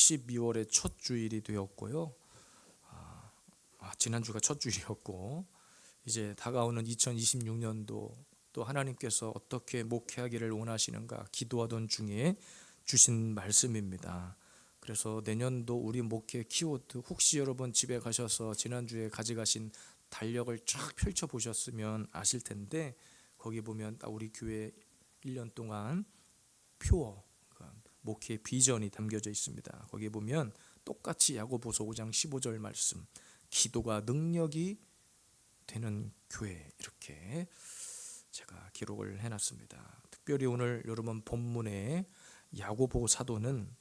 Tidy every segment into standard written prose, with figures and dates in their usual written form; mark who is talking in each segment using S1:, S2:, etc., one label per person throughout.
S1: 12월의 첫 주일이 되었고요. 지난주가 첫 주일이었고, 이제 다가오는 2026년도 또 하나님께서 어떻게 목회하기를 원하시는가 기도하던 중에 주신 말씀입니다. 그래서 내년도 우리 목회 키워드, 혹시 여러분 집에 가셔서 지난주에 가져가신 달력을 쫙 펼쳐보셨으면 아실 텐데, 거기 보면 우리 교회 1년 동안 표어, 목회 비전이 담겨져 있습니다. 거기에 보면 똑같이 야고보서 5장 15절 말씀, 기도가 능력이 되는 교회, 이렇게 제가 기록을 해놨습니다. 특별히 오늘 여러분 본문에 야고보 사도는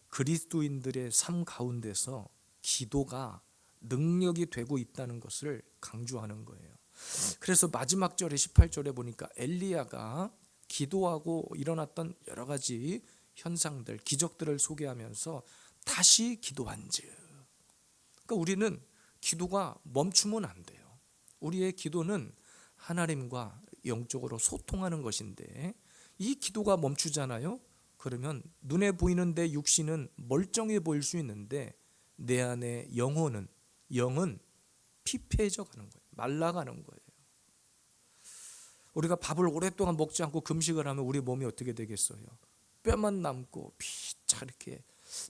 S1: 그리스도인들의 삶 가운데서 기도가 능력이 되고 있다는 것을 강조하는 거예요. 그래서 마지막 절에 18절에 보니까 엘리야가 기도하고 일어났던 여러 가지 현상들, 기적들을 소개하면서 다시 기도한즉, 그러니까 우리는 기도가 멈추면 안 돼요. 우리의 기도는 하나님과 영적으로 소통하는 것인데, 이 기도가 멈추잖아요. 그러면 눈에 보이는 내 육신은 멀쩡해 보일 수 있는데 내 안에 영은 피폐해져 가는 거예요. 말라가는 거예요. 우리가 밥을 오랫동안 먹지 않고 금식을 하면 우리 몸이 어떻게 되겠어요? 뼈만 남고 피차 이렇게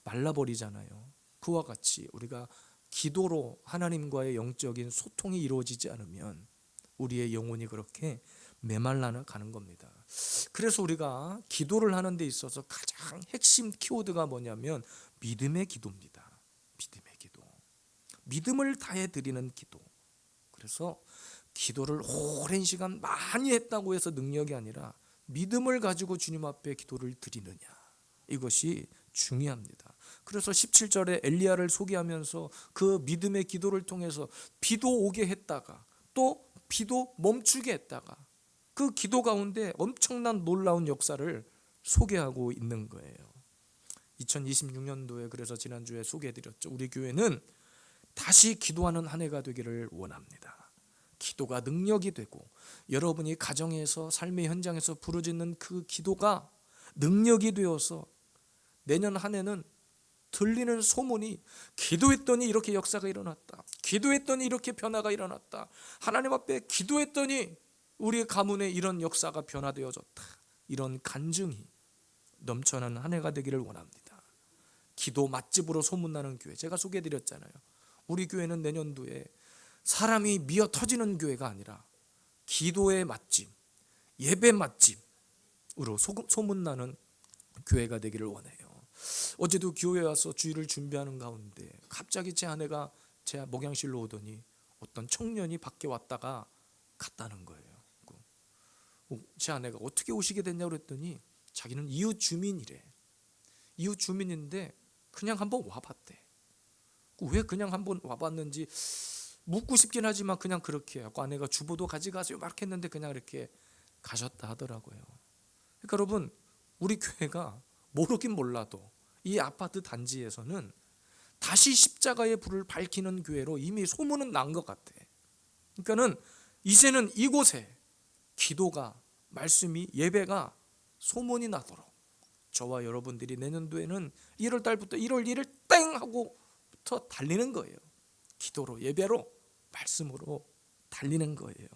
S1: 말라버리잖아요. 그와 같이 우리가 기도로 하나님과의 영적인 소통이 이루어지지 않으면 우리의 영혼이 그렇게 메말라 가는 겁니다. 그래서 우리가 기도를 하는 데 있어서 가장 핵심 키워드가 뭐냐면 믿음의 기도입니다. 믿음의 기도, 믿음을 다해 드리는 기도. 그래서 기도를 오랜 시간 많이 했다고 해서 능력이 아니라 믿음을 가지고 주님 앞에 기도를 드리느냐, 이것이 중요합니다. 그래서 17절에 엘리야를 소개하면서 그 믿음의 기도를 통해서 비도 오게 했다가 또 비도 멈추게 했다가 그 기도 가운데 엄청난 놀라운 역사를 소개하고 있는 거예요. 2026년도에 그래서 지난주에 소개해드렸죠. 우리 교회는 다시 기도하는 한 해가 되기를 원합니다. 기도가 능력이 되고 여러분이 가정에서 삶의 현장에서 부르짖는 그 기도가 능력이 되어서 내년 한 해는 들리는 소문이 기도했더니 이렇게 역사가 일어났다, 기도했더니 이렇게 변화가 일어났다, 하나님 앞에 기도했더니 우리의 가문에 이런 역사가 변화되어졌다, 이런 간증이 넘쳐나는 한 해가 되기를 원합니다. 기도 맛집으로 소문나는 교회, 제가 소개해드렸잖아요. 우리 교회는 내년도에 사람이 미어 터지는 교회가 아니라 기도의 맛집, 예배 맛집으로 소문나는 교회가 되기를 원해요. 어제도 교회에 와서 주일을 준비하는 가운데 갑자기 제 아내가 제 목양실로 오더니 어떤 청년이 밖에 왔다가 갔다는 거예요. 제 아내가 어떻게 오시게 됐냐고 그랬더니 자기는 이웃 주민이래. 이웃 주민인데 그냥 한번 와봤대. 왜 그냥 한번 와봤는지 묻고 싶긴 하지만 그냥 그렇게 하고, 아내가 주보도 가져가세요 막 했는데 그냥 이렇게 가셨다 하더라고요. 그러니까 여러분, 우리 교회가 모르긴 몰라도 이 아파트 단지에서는 다시 십자가의 불을 밝히는 교회로 이미 소문은 난 것 같아. 그러니까는 이제는 이곳에 기도가, 말씀이, 예배가 소문이 나도록 저와 여러분들이 내년도에는 1월 달부터 1월 1일 땡 하고부터 달리는 거예요. 기도로, 예배로, 말씀으로 달리는 거예요.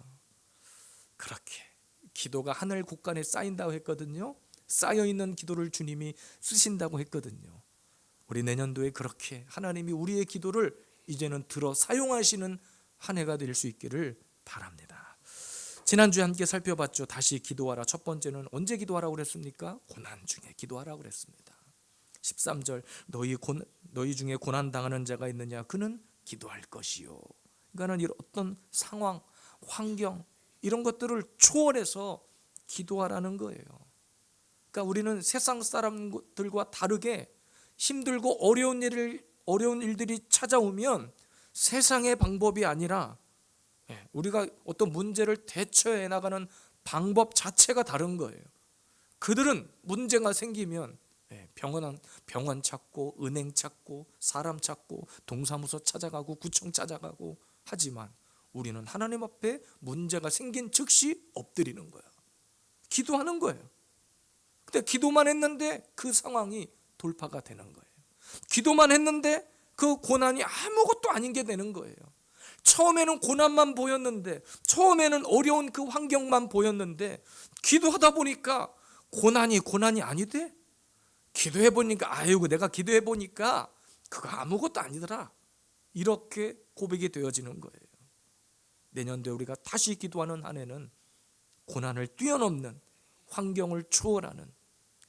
S1: 그렇게 기도가 하늘 곳간에 쌓인다고 했거든요. 쌓여있는 기도를 주님이 쓰신다고 했거든요. 우리 내년도에 그렇게 하나님이 우리의 기도를 이제는 들어 사용하시는 한 해가 될 수 있기를 바랍니다. 지난주에 함께 살펴봤죠. 다시 기도하라. 첫 번째는 언제 기도하라고 그랬습니까? 고난 중에 기도하라고 그랬습니다. 13절, 너희 중에 고난 당하는 자가 있느냐? 그는 기도할 것이요. 그러니까는 이런 어떤 상황, 환경, 이런 것들을 초월해서 기도하라는 거예요. 그러니까 우리는 세상 사람들과 다르게 힘들고 어려운 일들이 찾아오면 세상의 방법이 아니라 우리가 어떤 문제를 대처해 나가는 방법 자체가 다른 거예요. 그들은 문제가 생기면 병원 찾고 은행 찾고 사람 찾고 동사무소 찾아가고 구청 찾아가고 하지만 우리는 하나님 앞에 문제가 생긴 즉시 엎드리는 거야. 기도하는 거예요. 근데 기도만 했는데 그 상황이 돌파가 되는 거예요. 기도만 했는데 그 고난이 아무것도 아닌 게 되는 거예요. 처음에는 고난만 보였는데, 처음에는 어려운 그 환경만 보였는데, 기도하다 보니까 고난이 아니대. 기도해 보니까, 아이고 내가 기도해 보니까 그거 아무것도 아니더라. 이렇게 고백이 되어지는 거예요. 내년도에 우리가 다시 기도하는 한 해는 고난을 뛰어넘는, 환경을 초월하는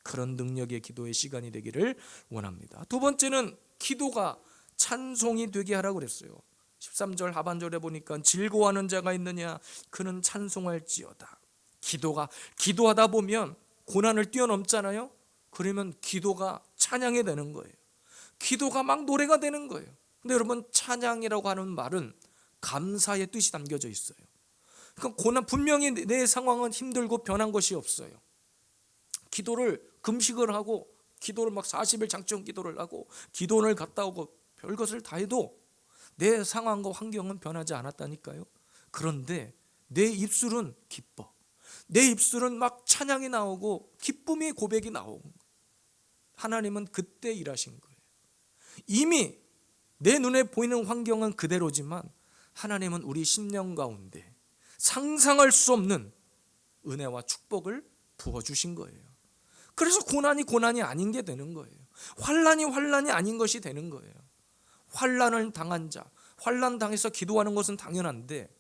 S1: 그런 능력의 기도의 시간이 되기를 원합니다. 두 번째는 기도가 찬송이 되게 하라고 그랬어요. 13절 하반절에 보니까 즐거워하는 자가 있느냐, 그는 찬송할지어다. 기도하다 보면 고난을 뛰어넘잖아요. 그러면 기도가 찬양이 되는 거예요. 기도가 막 노래가 되는 거예요. 근데 여러분, 찬양이라고 하는 말은 감사의 뜻이 담겨져 있어요. 그러니까 고난, 분명히 내 상황은 힘들고 변한 것이 없어요. 기도를 금식을 하고, 기도를 막 40일 장청 기도를 하고, 기도원을 갔다 오고 별것을 다 해도 내 상황과 환경은 변하지 않았다니까요. 그런데 내 입술은 기뻐. 내 입술은 막 찬양이 나오고 기쁨의 고백이 나오고, 하나님은 그때 일하신 거예요. 이미 내 눈에 보이는 환경은 그대로지만 하나님은 우리 심령 가운데 상상할 수 없는 은혜와 축복을 부어주신 거예요. 그래서 고난이 아닌 게 되는 거예요. 환난이 아닌 것이 되는 거예요. 환난을 당한 자, 환난 당해서 기도하는 것은 당연한데,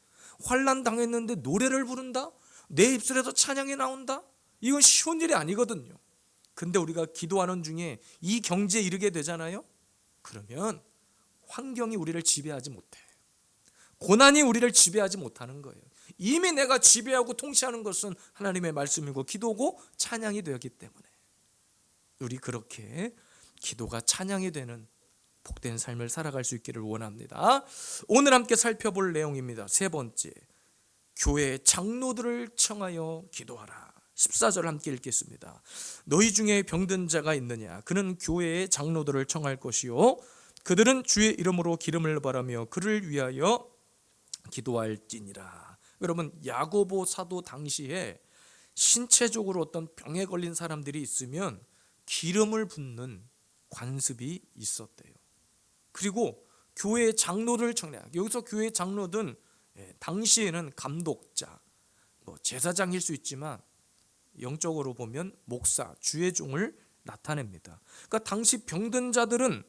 S1: 환난 당했는데 노래를 부른다? 내 입술에서 찬양이 나온다? 이건 쉬운 일이 아니거든요. 근데 우리가 기도하는 중에 이 경지에 이르게 되잖아요. 그러면 환경이 우리를 지배하지 못해. 고난이 우리를 지배하지 못하는 거예요. 이미 내가 지배하고 통치하는 것은 하나님의 말씀이고 기도고 찬양이 되었기 때문에 우리 그렇게 기도가 찬양이 되는 복된 삶을 살아갈 수 있기를 원합니다. 오늘 함께 살펴볼 내용입니다. 세 번째, 교회 장로들을 청하여 기도하라. 14절 함께 읽겠습니다. 너희 중에 병든 자가 있느냐, 그는 교회의 장로들을 청할 것이요, 그들은 주의 이름으로 기름을 바라며 그를 위하여 기도할지니라. 여러분, 야고보 사도 당시에 신체적으로 어떤 병에 걸린 사람들이 있으면 기름을 붓는 관습이 있었대요. 그리고 교회 장로를 청해야, 여기서 교회 장로든 당시에는 감독자, 제사장일 수 있지만 영적으로 보면 목사, 주의 종을 나타냅니다. 그러니까 당시 병든 자들은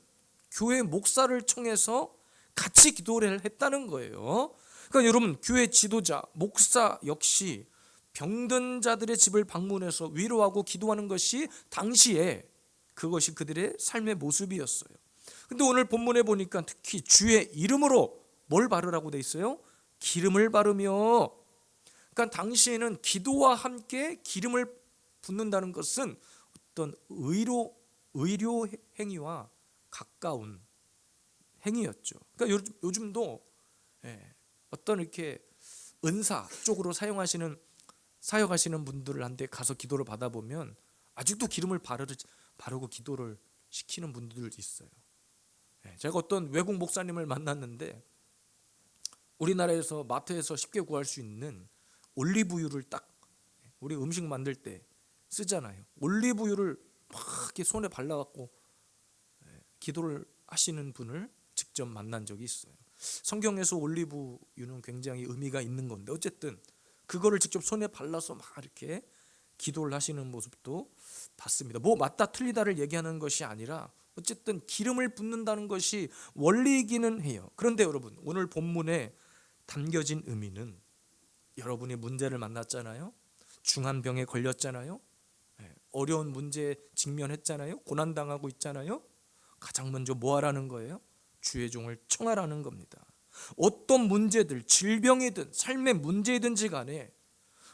S1: 교회 목사를 청해서 같이 기도를 했다는 거예요. 그러니까 여러분, 교회 지도자, 목사 역시 병든 자들의 집을 방문해서 위로하고 기도하는 것이 당시에 그것이 그들의 삶의 모습이었어요. 근데 오늘 본문에 보니까 특히 주의 이름으로 뭘 바르라고 돼 있어요? 기름을 바르며. 그러니까 당시에는 기도와 함께 기름을 붓는다는 것은 어떤 의료 행위와 가까운 행위였죠. 그러니까 요즘도 어떤 이렇게 은사 쪽으로 사역하시는 분들한테 가서 기도를 받아보면 아직도 기름을 바르고 기도를 시키는 분들도 있어요. 제가 어떤 외국 목사님을 만났는데, 우리나라에서 마트에서 쉽게 구할 수 있는 올리브유를 딱 우리 음식 만들 때 쓰잖아요. 올리브유를 막 이렇게 손에 발라갖고 기도를 하시는 분을 직접 만난 적이 있어요. 성경에서 올리브유는 굉장히 의미가 있는 건데, 어쨌든 그거를 직접 손에 발라서 막 이렇게 기도를 하시는 모습도 봤습니다. 뭐 맞다 틀리다를 얘기하는 것이 아니라 어쨌든 기름을 붓는다는 것이 원리이기는 해요. 그런데 여러분, 오늘 본문에 담겨진 의미는, 여러분이 문제를 만났잖아요. 중한 병에 걸렸잖아요. 어려운 문제에 직면했잖아요. 고난당하고 있잖아요. 가장 먼저 뭐 하라는 거예요? 주의 종을 청하라는 겁니다. 어떤 문제들, 질병이든 삶의 문제이든지 간에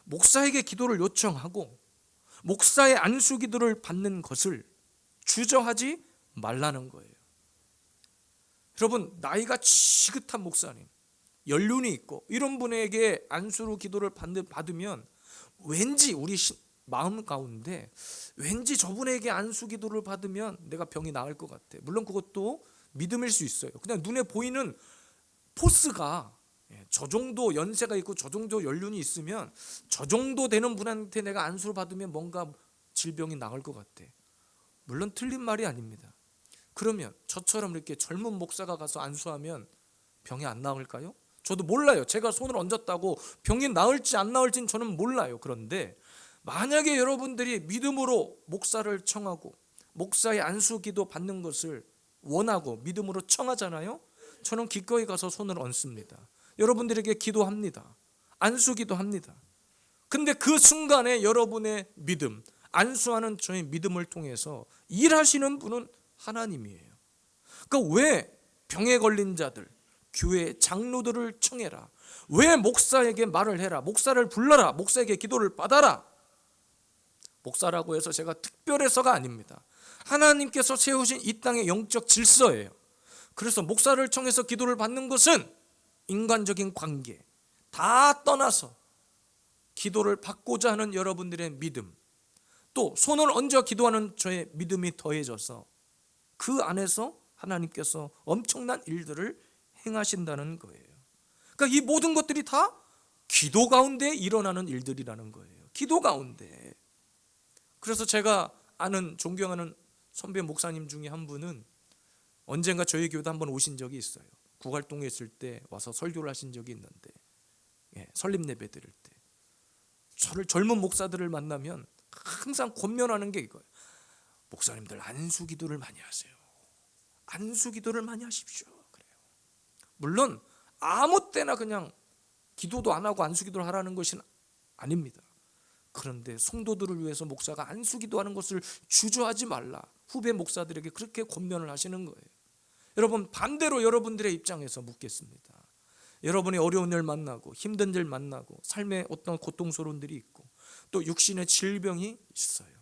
S1: 목사에게 기도를 요청하고 목사의 안수 기도를 받는 것을 주저하지 말라는 거예요. 여러분, 나이가 지긋한 목사님, 연륜이 있고 이런 분에게 안수로 기도를 받으면 왠지 우리 마음 가운데 왠지 저분에게 안수 기도를 받으면 내가 병이 나을 것 같아. 물론 그것도 믿음일 수 있어요. 그냥 눈에 보이는 포스가 저 정도 연세가 있고 저 정도 연륜이 있으면 저 정도 되는 분한테 내가 안수를 받으면 뭔가 질병이 나을 것 같아. 물론 틀린 말이 아닙니다. 그러면 저처럼 이렇게 젊은 목사가 가서 안수하면 병이 안 나을까요? 저도 몰라요. 제가 손을 얹었다고 병이 나을지 안 나을지는 저는 몰라요. 그런데 만약에 여러분들이 믿음으로 목사를 청하고 목사의 안수 기도 받는 것을 원하고 믿음으로 청하잖아요. 저는 기꺼이 가서 손을 얹습니다. 여러분들에게 기도합니다. 안수 기도합니다. 근데 그 순간에 여러분의 믿음, 안수하는 저의 믿음을 통해서 일하시는 분은 하나님이에요. 그러니까 왜 병에 걸린 자들, 교회 장로들을 청해라, 왜 목사에게 말을 해라, 목사를 불러라, 목사에게 기도를 받아라. 목사라고 해서 제가 특별해서가 아닙니다. 하나님께서 세우신 이 땅의 영적 질서예요. 그래서 목사를 청해서 기도를 받는 것은 인간적인 관계 다 떠나서 기도를 받고자 하는 여러분들의 믿음, 또 손을 얹어 기도하는 저의 믿음이 더해져서 그 안에서 하나님께서 엄청난 일들을 행하신다는 거예요. 그러니까 이 모든 것들이 다 기도 가운데 일어나는 일들이라는 거예요. 기도 가운데. 그래서 제가 아는 존경하는 선배 목사님 중에 한 분은 언젠가 저희 교회도 한번 오신 적이 있어요. 구갈동에 있을 때 와서 설교를 하신 적이 있는데, 설립 예배 드릴 때 저를 젊은 목사들을 만나면 항상 권면하는 게 이거예요. 목사님들 안수 기도를 많이 하세요. 안수 기도를 많이 하십시오. 그래요. 물론 아무 때나 그냥 기도도 안 하고 안수 기도를 하라는 것은 아닙니다. 그런데 성도들을 위해서 목사가 안수 기도하는 것을 주저하지 말라. 후배 목사들에게 그렇게 권면을 하시는 거예요. 여러분, 반대로 여러분들의 입장에서 묻겠습니다. 여러분이 어려운 일 만나고 힘든 일 만나고 삶에 어떤 고통스러운 일이 있고 또 육신의 질병이 있어요.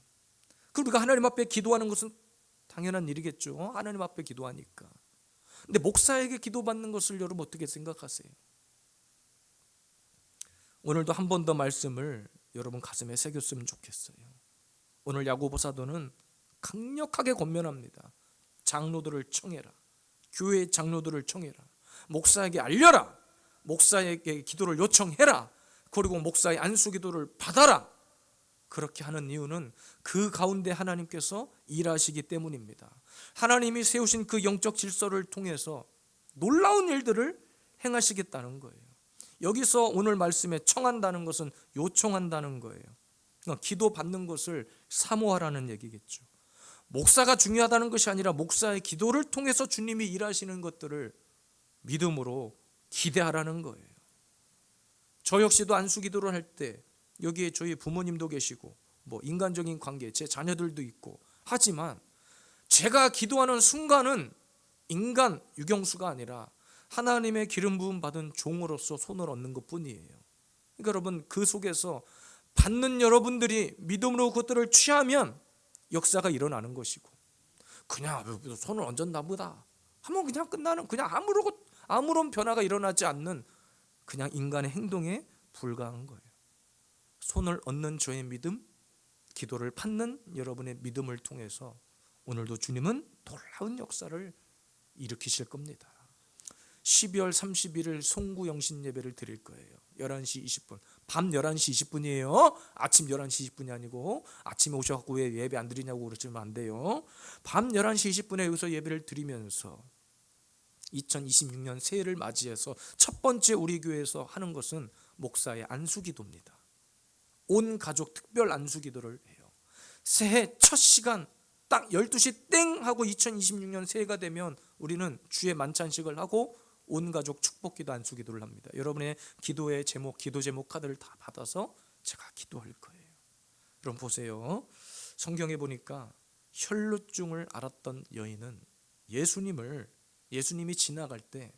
S1: 그럼 우리가 하나님 앞에 기도하는 것은 당연한 일이겠죠. 하나님 앞에 기도하니까. 근데 목사에게 기도받는 것을 여러분 어떻게 생각하세요? 오늘도 한 번 더 말씀을 여러분 가슴에 새겼으면 좋겠어요. 오늘 야고보 사도는 강력하게 권면합니다. 장로들을 청해라. 교회 장로들을 청해라. 목사에게 알려라. 목사에게 기도를 요청해라. 그리고 목사의 안수 기도를 받아라. 그렇게 하는 이유는 그 가운데 하나님께서 일하시기 때문입니다. 하나님이 세우신 그 영적 질서를 통해서 놀라운 일들을 행하시겠다는 거예요. 여기서 오늘 말씀에 청한다는 것은 요청한다는 거예요. 그러니까 기도 받는 것을 사모하라는 얘기겠죠. 목사가 중요하다는 것이 아니라 목사의 기도를 통해서 주님이 일하시는 것들을 믿음으로 기대하라는 거예요. 저 역시도 안수 기도를 할 때 여기에 저희 부모님도 계시고 뭐 인간적인 관계, 제 자녀들도 있고 하지만 제가 기도하는 순간은 인간 유경수가 아니라 하나님의 기름 부음 받은 종으로서 손을 얹는 것뿐이에요. 그러니까 여러분, 그 속에서 받는 여러분들이 믿음으로 그것들을 취하면 역사가 일어나는 것이고, 그냥 손을 얹었나 보다 하면 그냥 끝나는, 그냥 아무런 변화가 일어나지 않는 그냥 인간의 행동에 불과한 거예요. 손을 얹는 저의 믿음, 기도를 받는 여러분의 믿음을 통해서 오늘도 주님은 놀라운 역사를 일으키실 겁니다. 12월 31일 송구 영신 예배를 드릴 거예요. 11시 20분. 밤 11시 20분이에요. 아침 11시 20분이 아니고 아침에 오셔서 왜 예배 안 드리냐고 그러시면 안 돼요. 밤 11시 20분에 여기서 예배를 드리면서 2026년 새해를 맞이해서 첫 번째 우리 교회에서 하는 것은 목사의 안수기도입니다. 온 가족 특별 안수기도를 해요. 새해 첫 시간 딱 12시 땡 하고 2026년 새해가 되면 우리는 주의 만찬식을 하고 온 가족 축복기도 안수기도를 합니다. 여러분의 기도의 제목, 기도 제목 카드를 다 받아서 제가 기도할 거예요. 여러분 보세요. 성경에 보니까 혈루증을 앓았던 여인은 예수님이 지나갈 때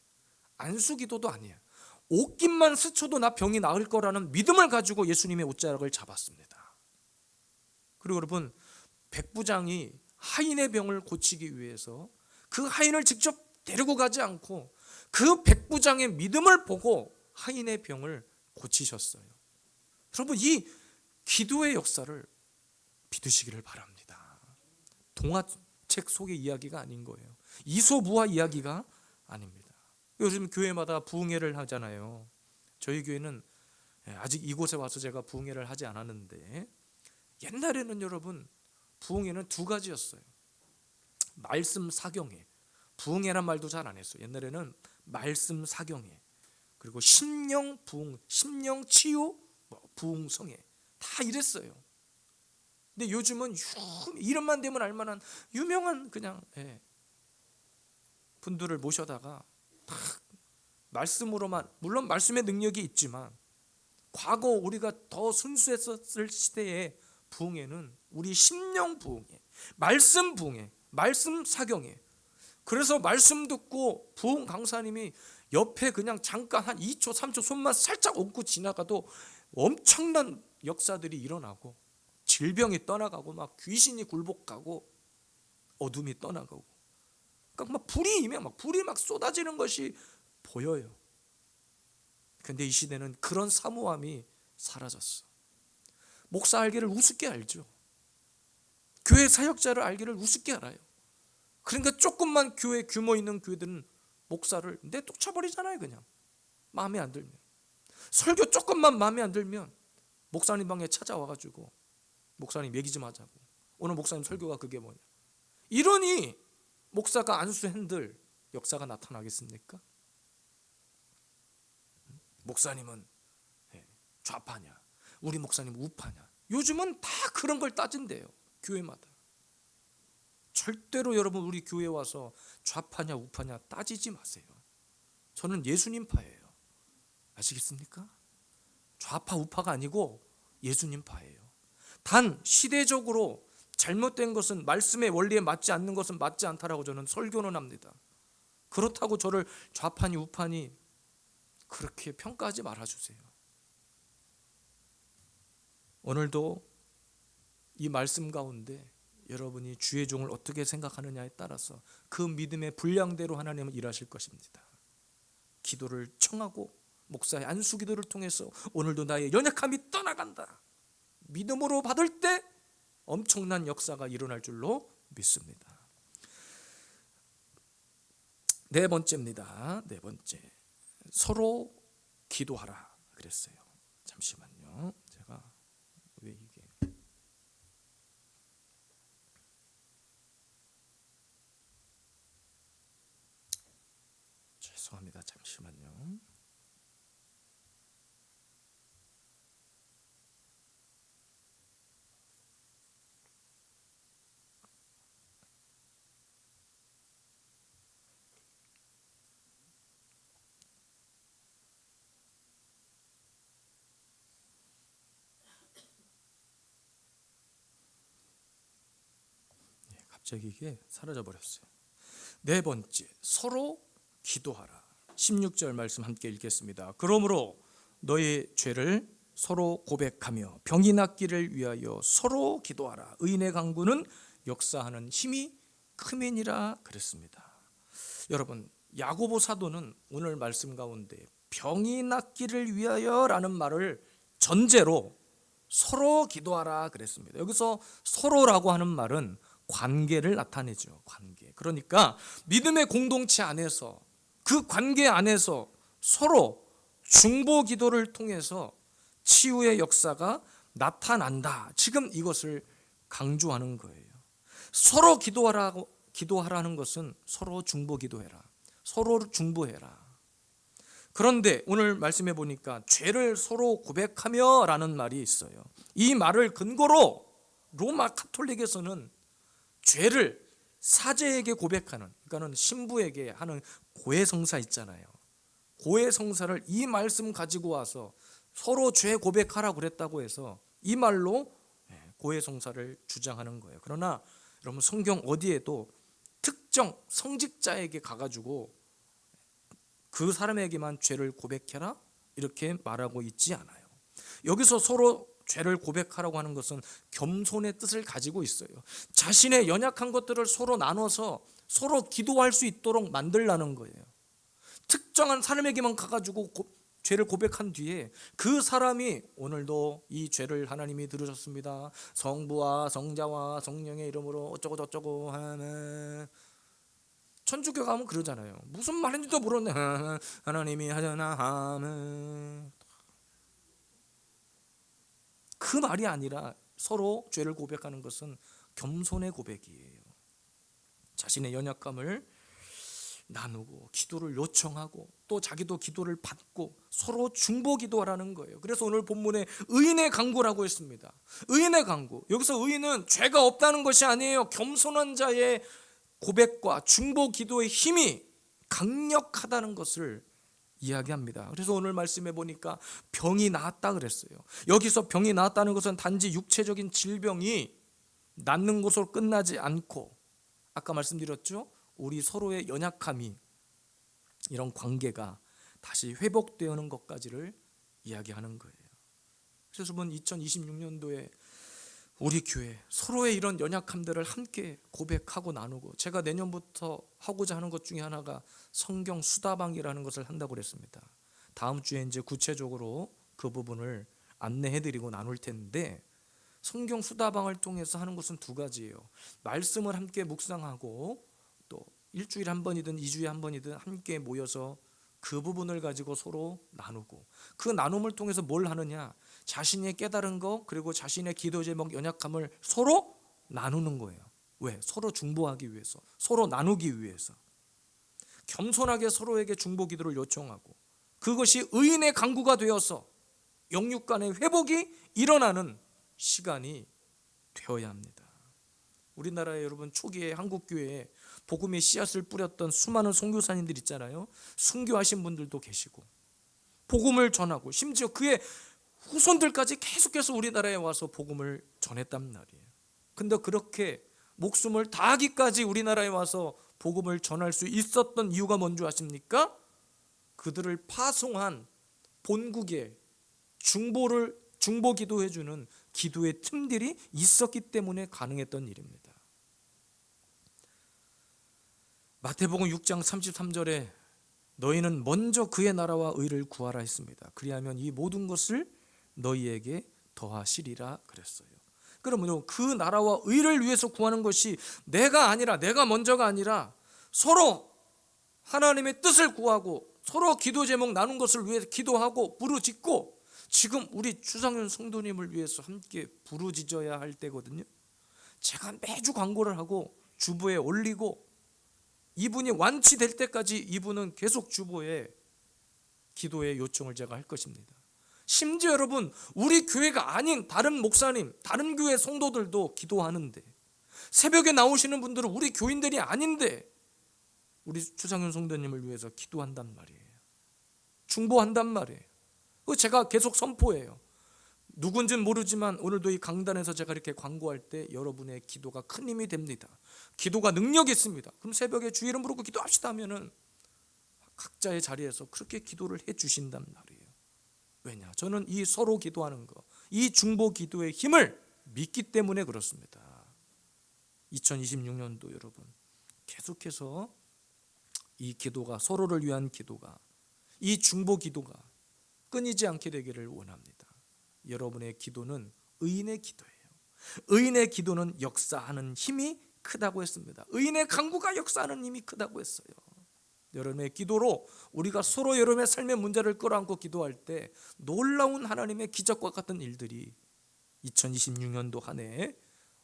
S1: 안수기도도 아니에요. 옷깃만 스쳐도 나 병이 나을 거라는 믿음을 가지고 예수님의 옷자락을 잡았습니다. 그리고 여러분, 백부장이 하인의 병을 고치기 위해서 그 하인을 직접 데리고 가지 않고 그 백부장의 믿음을 보고 하인의 병을 고치셨어요. 여러분, 이 기도의 역사를 믿으시기를 바랍니다. 동화책 속의 이야기가 아닌 거예요. 이소부화 이야기가 아닙니다. 요즘 교회마다 부흥회를 하잖아요. 저희 교회는 아직 이곳에 와서 제가 부흥회를 하지 않았는데 옛날에는 여러분 부흥회는 두 가지였어요. 말씀 사경회, 부흥회란 말도 잘 안 했어요. 옛날에는 말씀 사경회, 그리고 심령 부흥, 심령 치유 부흥성회 다 이랬어요. 근데 요즘은 이름만 되면 알만한 유명한 그냥 분들을 모셔다가 딱 말씀으로만, 물론 말씀의 능력이 있지만 과거 우리가 더 순수했었을 시대의 부흥회는 우리 심령 부흥회, 말씀 부흥회, 말씀 사경회. 그래서 말씀 듣고 부흥 강사님이 옆에 그냥 잠깐 한 2초 3초 손만 살짝 얹고 지나가도 엄청난 역사들이 일어나고 질병이 떠나가고 막 귀신이 굴복하고 어둠이 떠나가고, 그러니까 막 불이 막 쏟아지는 것이 보여요. 근데 이 시대는 그런 사모함이 사라졌어. 목사 알기를 우습게 알죠. 교회 사역자를 알기를 우습게 알아요. 그러니까 조금만 교회 규모 있는 교회들은 목사를 내쫓아버리잖아요. 그냥 마음에 안 들면, 설교 조금만 마음에 안 들면 목사님 방에 찾아와가지고 목사님 얘기 좀 하자고, 오늘 목사님 설교가 그게 뭐냐, 이러니 목사가 안수 핸들 역사가 나타나겠습니까? 목사님은 좌파냐, 우리 목사님 우파냐, 요즘은 다 그런 걸 따진대요. 교회마다. 절대로 여러분 우리 교회 와서 좌파냐 우파냐 따지지 마세요. 저는 예수님파예요. 아시겠습니까? 좌파 우파가 아니고 예수님파예요. 단 시대적으로 잘못된 것은, 말씀의 원리에 맞지 않는 것은 맞지 않다라고 저는 설교는 합니다. 그렇다고 저를 좌파니 우파니 그렇게 평가하지 말아주세요. 오늘도 이 말씀 가운데 여러분이 주의 종을 어떻게 생각하느냐에 따라서 그 믿음의 분량대로 하나님은 일하실 것입니다. 기도를 청하고 목사의 안수 기도를 통해서 오늘도 나의 연약함이 떠나간다, 믿음으로 받을 때 엄청난 역사가 일어날 줄로 믿습니다. 네 번째입니다. 네 번째, 서로 기도하라 그랬어요. 잠시만요. 제가 왜 이게 죄송합니다. 잠시만요. 갑자기 이게 사라져 버렸어요. 네 번째, 서로 기도하라. 16절 말씀 함께 읽겠습니다. 그러므로 너의 죄를 서로 고백하며 병이 낫기를 위하여 서로 기도하라. 의인의 강구는 역사하는 힘이 크면이라 그랬습니다. 여러분, 야고보 사도는 오늘 말씀 가운데 병이 낫기를 위하여라는 말을 전제로 서로 기도하라 그랬습니다. 여기서 서로라고 하는 말은 관계를 나타내죠. 관계. 그러니까 믿음의 공동체 안에서, 그 관계 안에서 서로 중보 기도를 통해서 치유의 역사가 나타난다. 지금 이것을 강조하는 거예요. 서로 기도하라는 것은 서로 중보 기도해라, 서로 중보해라. 그런데 오늘 말씀해 보니까 죄를 서로 고백하며 라는 말이 있어요. 이 말을 근거로 로마 카톨릭에서는 죄를 사제에게 고백하는, 그러니까는 신부에게 하는 고해성사 있잖아요. 고해성사를 이 말씀 가지고 와서 서로 죄 고백하라고 그랬다고 해서 이 말로 고해성사를 주장하는 거예요. 그러나 여러분, 성경 어디에도 특정 성직자에게 가가지고 그 사람에게만 죄를 고백해라 이렇게 말하고 있지 않아요. 여기서 서로 죄를 고백하라고 하는 것은 겸손의 뜻을 가지고 있어요. 자신의 연약한 것들을 서로 나눠서 서로 기도할 수 있도록 만들라는 거예요. 특정한 사람에게만 가가지고 죄를 고백한 뒤에 그 사람이 오늘도 이 죄를 하나님이 들으셨습니다, 성부와 성자와 성령의 이름으로 어쩌고 저쩌고 하는, 천주교 가면 그러잖아요. 무슨 말인지도 모르네. 하나님이 하잖아 하면, 그 말이 아니라 서로 죄를 고백하는 것은 겸손의 고백이에요. 자신의 연약함을 나누고 기도를 요청하고 또 자기도 기도를 받고 서로 중보 기도하라는 거예요. 그래서 오늘 본문에 의인의 간구라고 했습니다. 의인의 간구. 여기서 의인은 죄가 없다는 것이 아니에요. 겸손한 자의 고백과 중보 기도의 힘이 강력하다는 것을 이야기합니다. 그래서 오늘 말씀해 보니까 병이 나았다 그랬어요. 여기서 병이 나았다는 것은 단지 육체적인 질병이 낫는 것으로 끝나지 않고, 아까 말씀드렸죠, 우리 서로의 연약함이, 이런 관계가 다시 회복되는 것까지를 이야기하는 거예요. 그래서 여러분, 2026년도에 우리 교회 서로의 이런 연약함들을 함께 고백하고 나누고, 제가 내년부터 하고자 하는 것 중에 하나가 성경 수다방이라는 것을 한다고 그랬습니다. 다음 주에 이제 구체적으로 그 부분을 안내해드리고 나눌 텐데, 성경 수다방을 통해서 하는 것은 두 가지예요. 말씀을 함께 묵상하고 또 일주일에 한 번이든 2주에 한 번이든 함께 모여서 그 부분을 가지고 서로 나누고, 그 나눔을 통해서 뭘 하느냐, 자신의 깨달은 거 그리고 자신의 기도 제목, 연약함을 서로 나누는 거예요. 왜? 서로 중보하기 위해서, 서로 나누기 위해서. 겸손하게 서로에게 중보 기도를 요청하고, 그것이 의인의 간구가 되어서 영육 간의 회복이 일어나는 시간이 되어야 합니다. 우리나라에 여러분, 초기에 한국교회에 복음의 씨앗을 뿌렸던 수많은 선교사님들 있잖아요. 순교하신 분들도 계시고 복음을 전하고, 심지어 그의 후손들까지 계속해서 우리나라에 와서 복음을 전했단 말이에요. 근데 그렇게 목숨을 다하기까지 우리나라에 와서 복음을 전할 수 있었던 이유가 뭔지 아십니까? 그들을 파송한 본국에 중보 기도해주는 기도의 틈들이 있었기 때문에 가능했던 일입니다. 마태복음 6장 33절에 너희는 먼저 그의 나라와 의를 구하라 했습니다. 그리하면 이 모든 것을 너희에게 더하시리라 그랬어요. 그러면요, 그 나라와 의를 위해서 구하는 것이 내가 먼저가 아니라 서로 하나님의 뜻을 구하고 서로 기도 제목 나눈 것을 위해 기도하고 부르짖고, 지금 우리 추상현 성도님을 위해서 함께 부르짖어야 할 때거든요. 제가 매주 광고를 하고 주보에 올리고, 이분이 완치될 때까지 이분은 계속 주보에 기도의 요청을 제가 할 것입니다. 심지어 여러분, 우리 교회가 아닌 다른 목사님, 다른 교회 성도들도 기도하는데, 새벽에 나오시는 분들은 우리 교인들이 아닌데 우리 추상현 성도님을 위해서 기도한단 말이에요. 중보한단 말이에요. 제가 계속 선포해요. 누군지는 모르지만 오늘도 이 강단에서 제가 이렇게 광고할 때 여러분의 기도가 큰 힘이 됩니다. 기도가 능력이 있습니다. 그럼 새벽에 주 이름 부르고 기도합시다 하면은 각자의 자리에서 그렇게 기도를 해 주신단 말이에요. 왜냐? 저는 이 서로 기도하는 거, 이 중보 기도의 힘을 믿기 때문에 그렇습니다. 2026년도 여러분, 계속해서 이 기도가, 서로를 위한 기도가, 이 중보 기도가 끊이지 않게 되기를 원합니다. 여러분의 기도는 의인의 기도예요. 의인의 기도는 역사하는 힘이 크다고 했습니다. 의인의 간구가 역사하는 힘이 크다고 했어요. 여러분의 기도로 우리가 서로 여러분의 삶의 문제를 끌어안고 기도할 때 놀라운 하나님의 기적과 같은 일들이 2026년도 한 해에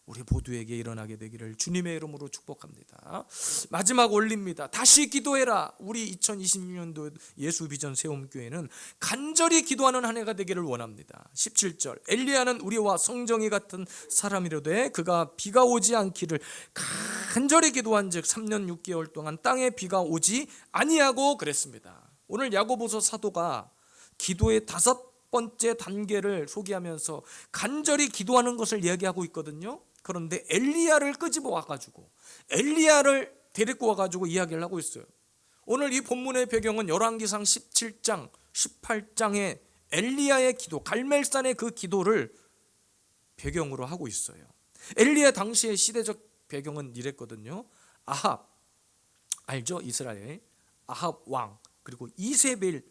S1: 우리 모두에게 일어나게 되기를 주님의 이름으로 축복합니다. 마지막 올립니다. 다시 기도해라. 우리 2026년도 예수비전 세움교회는 간절히 기도하는 한 해가 되기를 원합니다. 17절, 엘리야는 우리와 성정이 같은 사람이로되 그가 비가 오지 않기를 간절히 기도한 즉 3년 6개월 동안 땅에 비가 오지 아니하고 그랬습니다. 오늘 야고보서 사도가 기도의 5번째 단계를 소개하면서 간절히 기도하는 것을 이야기하고 있거든요. 그런데 엘리야를 끄집어 와가지고, 엘리야를 데리고 와가지고 이야기를 하고 있어요. 오늘 이 본문의 배경은 열왕기상 17장 18장의 엘리야의 기도, 갈멜산의 그 기도를 배경으로 하고 있어요. 엘리야 당시의 시대적 배경은 이랬거든요. 아합, 알죠? 이스라엘 아합 왕, 그리고 이세벨이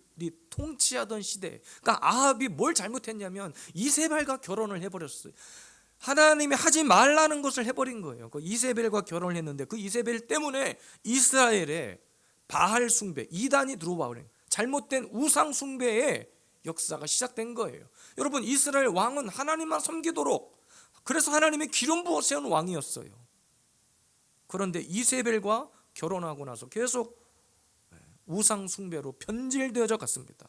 S1: 통치하던 시대. 그러니까 아합이 뭘 잘못했냐면 이세벨과 결혼을 해버렸어요. 하나님이 하지 말라는 것을 해버린 거예요. 그 이세벨과 결혼을 했는데 그 이세벨 때문에 이스라엘에 바알 숭배, 이단이 들어와 버린 잘못된 우상 숭배의 역사가 시작된 거예요. 여러분, 이스라엘 왕은 하나님만 섬기도록, 그래서 하나님이 기름 부어 세운 왕이었어요. 그런데 이세벨과 결혼하고 나서 계속 우상 숭배로 변질되어져 갔습니다.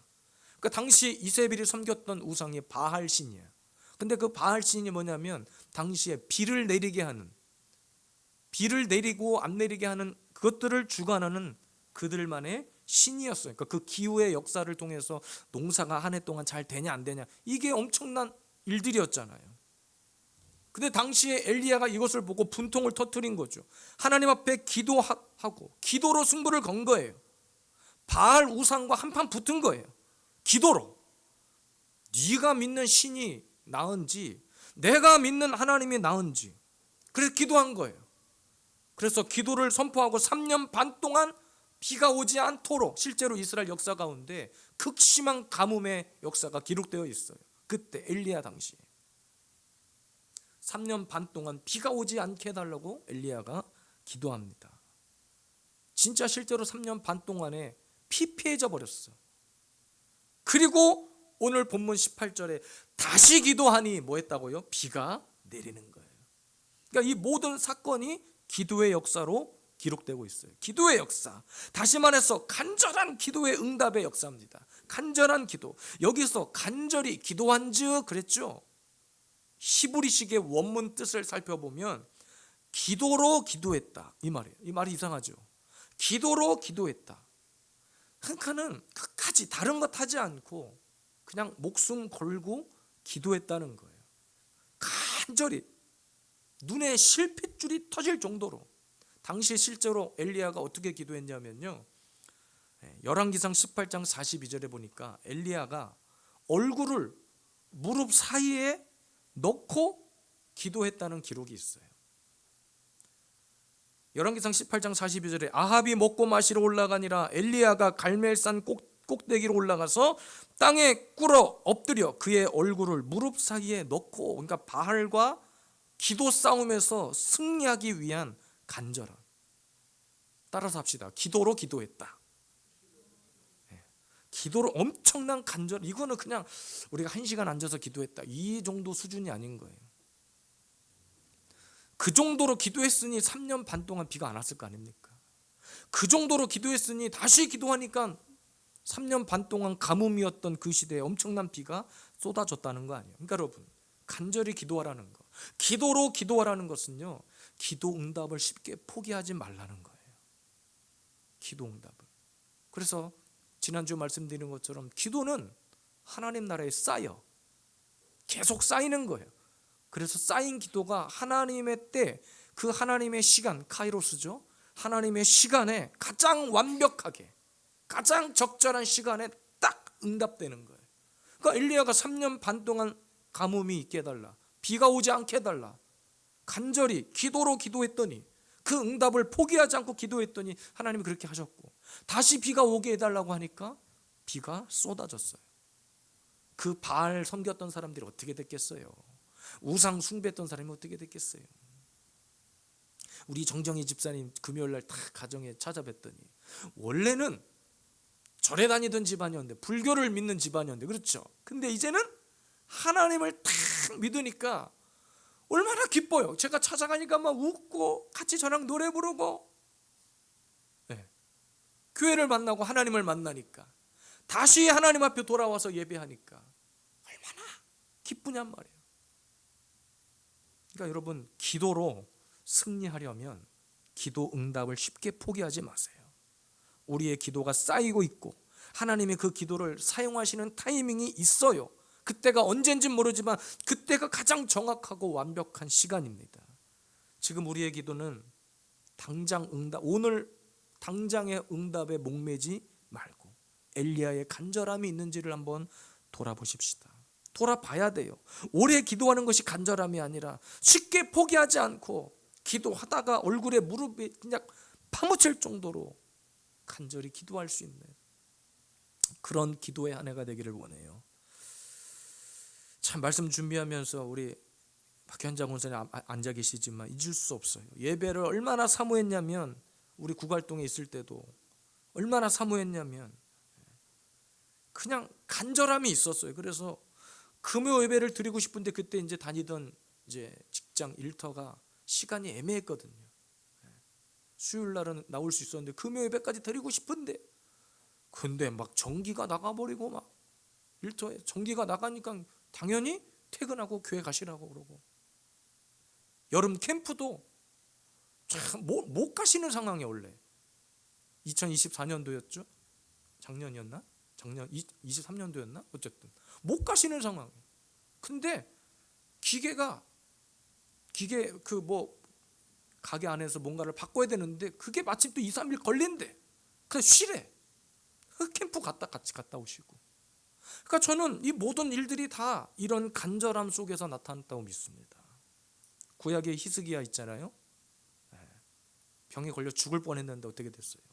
S1: 그러니까 당시 이세벨이 섬겼던 우상이 바알 신이에요. 근데 그 바알 신이 뭐냐면 당시에 비를 내리게 하는, 비를 내리고 안 내리게 하는 그것들을 주관하는 그들만의 신이었어요. 그러니까 그 기후의 역사를 통해서 농사가 한 해 동안 잘 되냐 안 되냐, 이게 엄청난 일들이었잖아요. 근데 당시에 엘리야가 이것을 보고 분통을 터뜨린 거죠. 하나님 앞에 기도하고 기도로 승부를 건 거예요. 바알 우상과 한판 붙은 거예요. 기도로. 네가 믿는 신이 나은지 내가 믿는 하나님이 나은지, 그래서 기도한 거예요. 그래서 기도를 선포하고 3년 반 동안 비가 오지 않도록, 실제로 이스라엘 역사 가운데 극심한 가뭄의 역사가 기록되어 있어요. 그때 엘리야 당시에 3년 반 동안 비가 오지 않게 해달라고 엘리야가 기도합니다. 진짜 실제로 3년 반 동안에 피폐해져 버렸어. 그리고 오늘 본문 18절에 다시 기도하니 뭐 했다고요? 비가 내리는 거예요. 그러니까 이 모든 사건이 기도의 역사로 기록되고 있어요. 기도의 역사, 다시 말해서 간절한 기도의 응답의 역사입니다. 간절한 기도. 여기서 간절히 기도한즉 그랬죠. 히브리식의 원문 뜻을 살펴보면 기도로 기도했다, 이 말이에요. 이 말이 이상하죠. 기도로 기도했다. 그러니까는 끝까지 다른 것 하지 않고 그냥 목숨 걸고 기도했다는 거예요. 간절히 눈에 실핏줄이 터질 정도로. 당시에 실제로 엘리야가 어떻게 기도했냐면요, 열왕기상 18장 42절에 보니까 엘리야가 얼굴을 무릎 사이에 넣고 기도했다는 기록이 있어요. 열왕기상 18장 42절에 아합이 먹고 마시러 올라가니라 엘리야가 갈멜산 꼭대기로 올라가서 땅에 꿇어 엎드려 그의 얼굴을 무릎 사이에 넣고, 그러니까 바알과 기도 싸움에서 승리하기 위한 간절함. 따라서 합시다. 기도로 기도했다. 기도로 엄청난 간절. 이거는 그냥 우리가 1시간 앉아서 기도했다, 이 정도 수준이 아닌 거예요. 그 정도로 기도했으니 3년 반 동안 비가 안 왔을 거 아닙니까? 그 정도로 기도했으니 다시 기도하니까 3년 반 동안 가뭄이었던 그 시대에 엄청난 비가 쏟아졌다는 거 아니에요. 그러니까 여러분, 간절히 기도하라는 거, 기도로 기도하라는 것은요, 기도 응답을 쉽게 포기하지 말라는 거예요. 기도 응답을. 그래서 지난주 말씀드린 것처럼 기도는 하나님 나라에 쌓여 계속 쌓이는 거예요. 그래서 쌓인 기도가 하나님의 때, 그 하나님의 시간, 카이로스죠. 하나님의 시간에 가장 완벽하게, 가장 적절한 시간에 딱 응답되는 거예요. 그러니까 엘리야가 3년 반 동안 가뭄이 있게 해달라, 비가 오지 않게 해달라, 간절히 기도로 기도했더니, 그 응답을 포기하지 않고 기도했더니 하나님이 그렇게 하셨고, 다시 비가 오게 해달라고 하니까 비가 쏟아졌어요. 그 바알 섬겼던 사람들이 어떻게 됐겠어요? 우상 숭배했던 사람이 어떻게 됐겠어요? 우리 정정희 집사님 금요일날 다 가정에 찾아뵀더니 원래는 절에 다니던 집안이었는데, 불교를 믿는 집안이었는데, 그렇죠? 근데 이제는 하나님을 딱 믿으니까 얼마나 기뻐요. 제가 찾아가니까 막 웃고 같이 저랑 노래 부르고, 교회를 만나고 하나님을 만나니까, 다시 하나님 앞에 돌아와서 예배하니까 얼마나 기쁘냔 말이에요. 그러니까 여러분, 기도로 승리하려면 기도 응답을 쉽게 포기하지 마세요. 우리의 기도가 쌓이고 있고 하나님이 그 기도를 사용하시는 타이밍이 있어요. 그때가 언젠지 모르지만 그때가 가장 정확하고 완벽한 시간입니다. 지금 우리의 기도는 당장 응답, 오늘 당장의 응답에 목매지 말고 엘리야의 간절함이 있는지를 한번 돌아보십시다. 돌아봐야 돼요. 오래 기도하는 것이 간절함이 아니라 쉽게 포기하지 않고 기도하다가 얼굴에 무릎이 그냥 파묻힐 정도로 간절히 기도할 수 있는 그런 기도의 한 해가 되기를 원해요. 참, 말씀 준비하면서 우리 박현장 원사님 앉아 계시지만 잊을 수 없어요. 예배를 얼마나 사모했냐면, 우리 구갈동에 있을 때도 얼마나 사모했냐면 그냥 간절함이 있었어요. 그래서 금요 예배를 드리고 싶은데 그때 이제 다니던 이제 직장 일터가 시간이 애매했거든요. 수요일 날은 나올 수 있었는데 금요 예배까지 드리고 싶은데, 근데 막 전기가 나가버리고 막 일터에 전기가 나가니까 당연히 퇴근하고 교회 가시라고 그러고, 여름 캠프도 참 못 가시는 상황이 원래 2024년도였죠? 작년이었나? 작년 23년도였나? 어쨌든 못 가시는 상황. 근데 기계 그 뭐 가게 안에서 뭔가를 바꿔야 되는데 그게 마침 또 2, 3일 걸린대. 그냥 쉬래. 캠프 같이 갔다 오시고. 그러니까 저는 이 모든 일들이 다 이런 간절함 속에서 나타났다고 믿습니다. 구약의 히스기야 있잖아요. 병에 걸려 죽을 뻔했는데 어떻게 됐어요?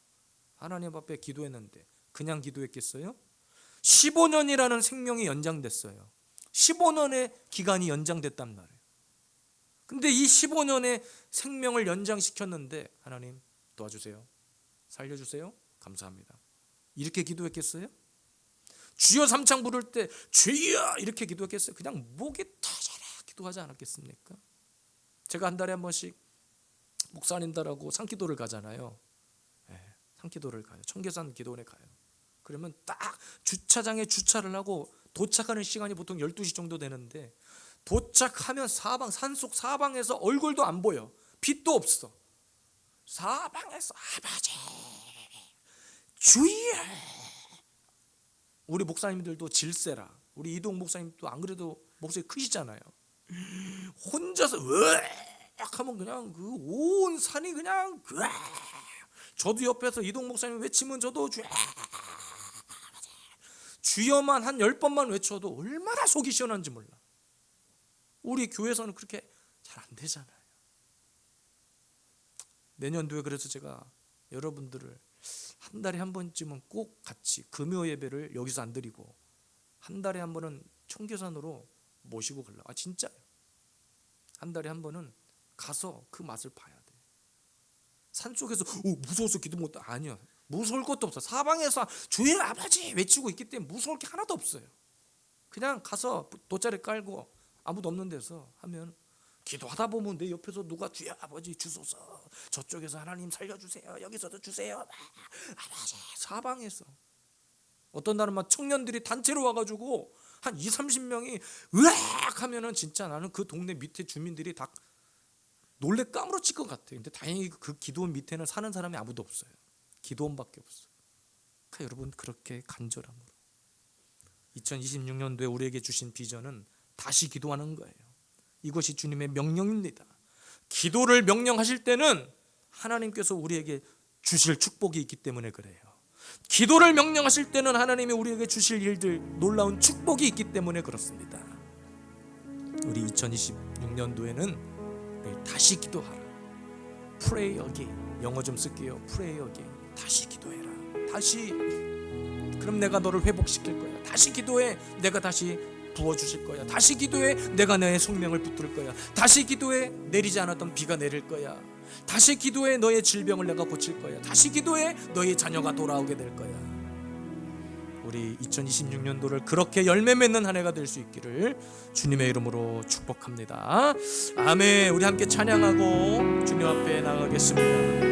S1: 하나님 앞에 기도했는데 그냥 기도했겠어요? 15년이라는 생명이 연장됐어요. 15년의 기간이 연장됐단 말이에요. 근데 이 15년의 생명을 연장시켰는데 하나님 도와주세요, 살려주세요, 감사합니다, 이렇게 기도했겠어요? 주여 삼창 부를 때 주여 이렇게 기도했겠어요? 그냥 목이 터져라 기도하지 않았겠습니까? 제가 한 달에 한 번씩 목사님들하고 산기도를 가잖아요. 산기도를 가요. 청계산 기도원에 가요. 그러면 딱 주차장에 주차를 하고 도착하는 시간이 보통 12시 정도 되는데, 도착하면 사방, 산속 사방에서 얼굴도 안 보여, 빛도 없어. 사방에서 아버지 주여, 우리 목사님들도 질세라. 우리 이동 목사님도 안 그래도 목소리 크시잖아요. 혼자서 으악 하면 그냥 그 온 산이 그냥 으악. 저도 옆에서 이동 목사님 외치면 저도 주여만 한 10번만 외쳐도 얼마나 속이 시원한지 몰라. 우리 교회에서는 그렇게 잘 안 되잖아요. 내년도에 그래서 제가 여러분들을 한 달에 한 번쯤은 꼭 같이 금요 예배를 여기서 안 드리고 한 달에 한 번은 청계산으로 모시고 가려고. 진짜요. 한 달에 한 번은 가서 그 맛을 봐야 돼. 산속에서 무서워서 기도 못. 아니요, 무서울 것도 없어. 사방에서 주의 아버지 외치고 있기 때문에 무서울 게 하나도 없어요. 그냥 가서 돗자리 깔고 아무도 없는 데서 하면, 기도하다 보면 내 옆에서 누가 주의 아버지 주소서, 저쪽에서 하나님 살려주세요, 여기서도 주세요, 아버지, 사방에서. 어떤 날은 막 청년들이 단체로 와가지고 한 2, 30명이 으악 하면은 진짜 나는 그 동네 밑에 주민들이 다 놀래 까무러칠 것 같아요. 근데 다행히 그 기도원 밑에는 사는 사람이 아무도 없어요. 기도원밖에 없어요. 그러니까 여러분, 그렇게 간절함으로 2026년도에 우리에게 주신 비전은 다시 기도하는 거예요. 이것이 주님의 명령입니다. 기도를 명령하실 때는 하나님께서 우리에게 주실 축복이 있기 때문에 그래요. 기도를 명령하실 때는 하나님이 우리에게 주실 일들, 놀라운 축복이 있기 때문에 그렇습니다. 우리 2026년도에는 다시 기도하라. Pray again. 영어 좀 쓸게요. Pray again. 다시 기도해라. 다시. 그럼 내가 너를 회복시킬 거야. 다시 기도해. 내가 다시 부어주실 거야. 다시 기도해. 내가 너의 생명을 붙들 거야. 다시 기도해. 내리지 않았던 비가 내릴 거야. 다시 기도해. 너의 질병을 내가 고칠 거야. 다시 기도해. 너의 자녀가 돌아오게 될 거야. 우리 2026년도를 그렇게 열매 맺는 한 해가 될 수 있기를 주님의 이름으로 축복합니다. 아멘. 우리 함께 찬양하고 주님 앞에 나가겠습니다.